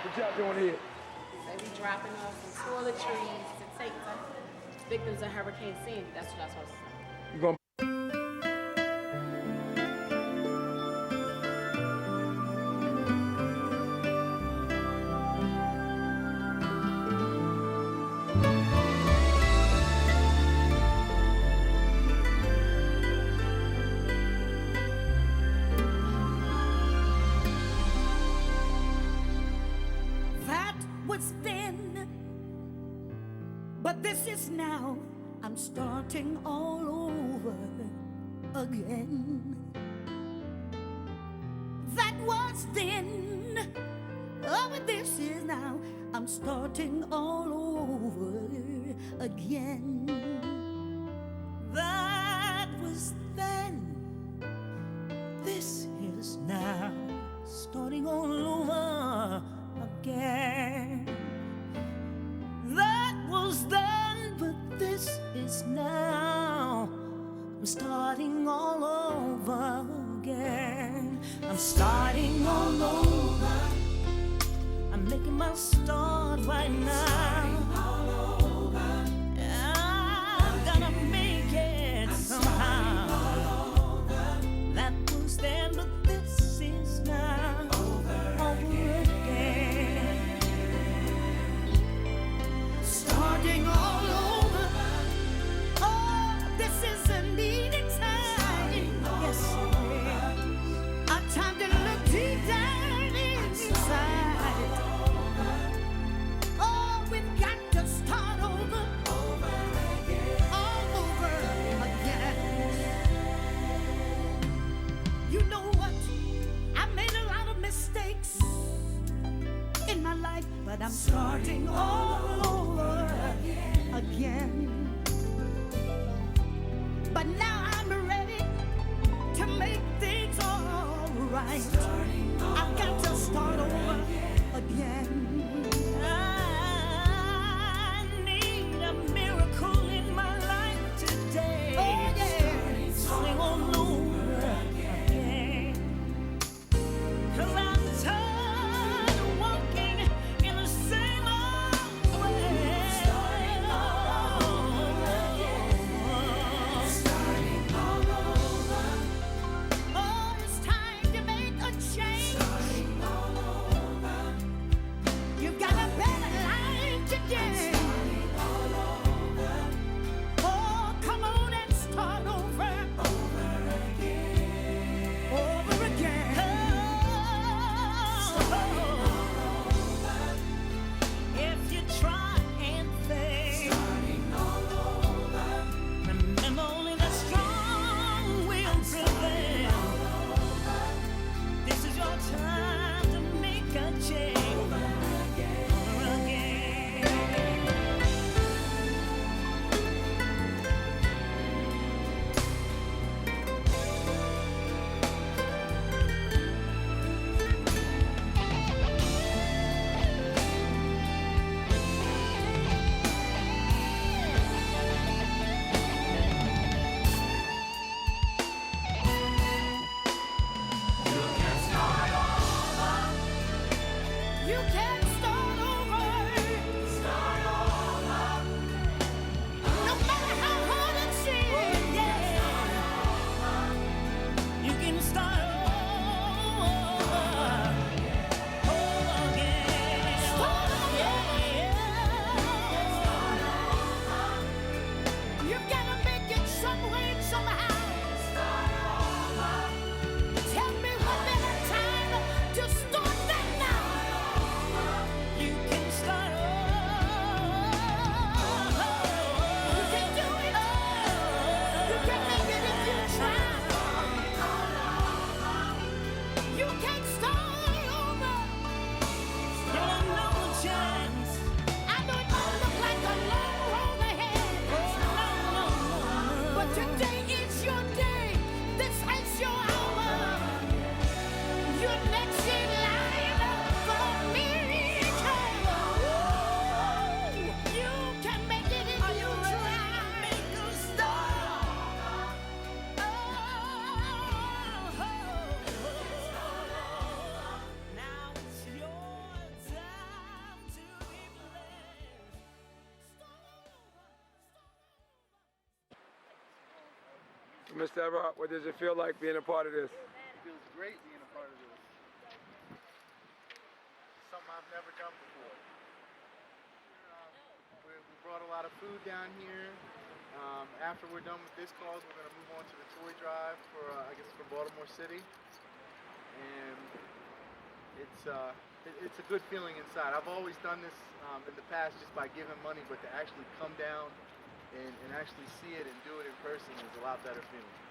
What y'all doing here? They be dropping off some toiletries to take to victims of Hurricane Sandy. That's what I'm supposed to say. You gonna That was then, but this is now. I'm starting all over again. That was then, oh, but this is now. I'm starting all over again. That was then, this is now. Starting all over again. That was then, but this is now. I'm starting all over again. I'm starting all over. I'm making my start right now. I'm gonna make it somehow. That was then, but this is now. Over again. Starting all over. Oh, this is a needed time. Yes, it is. A time to look deep down inside. Oh, we've got to start over. All over again. You know what? I made a lot of mistakes in my life, but I'm starting all over again. But now I'm ready to make things all right. I've got to start over again. I need a miracle in my life today. Oh, yeah. Starting all over again. 'Cause I'm tired of walking in the same old way. Starting all over again. Starting all over. Oh, it's time to make a change. Starting all over. You've got a better life today. Starting all over. Oh, come on and start over. Over again. Over again. If you try and fail, starting all over. Remember, only the strong will prevail. This is your time to make a change. Over again. Over again. You can start over. Start over. No matter how hard it seems, yeah. You can start over. Again. Start over. You gotta make it some way, somehow. Tell me what better time to start that now. You can start over. You can do it. You can make it if you try. You can start over. Still another chance. I know it might look like a long road ahead. But today is your day. This is your hour. You're next in line for a miracle. You can make it if you try. Make a start. So, Mr. Everhart, what does it feel like being a part of this? It feels great being a part of this. Something I've never done before. We brought a lot of food down here. After we're done with this cause, we're going to move on to the toy drive for, I guess, for Baltimore City. And it's a good feeling inside. I've always done this in the past just by giving money, but to actually come down and actually see it and do it in person is a lot better feeling.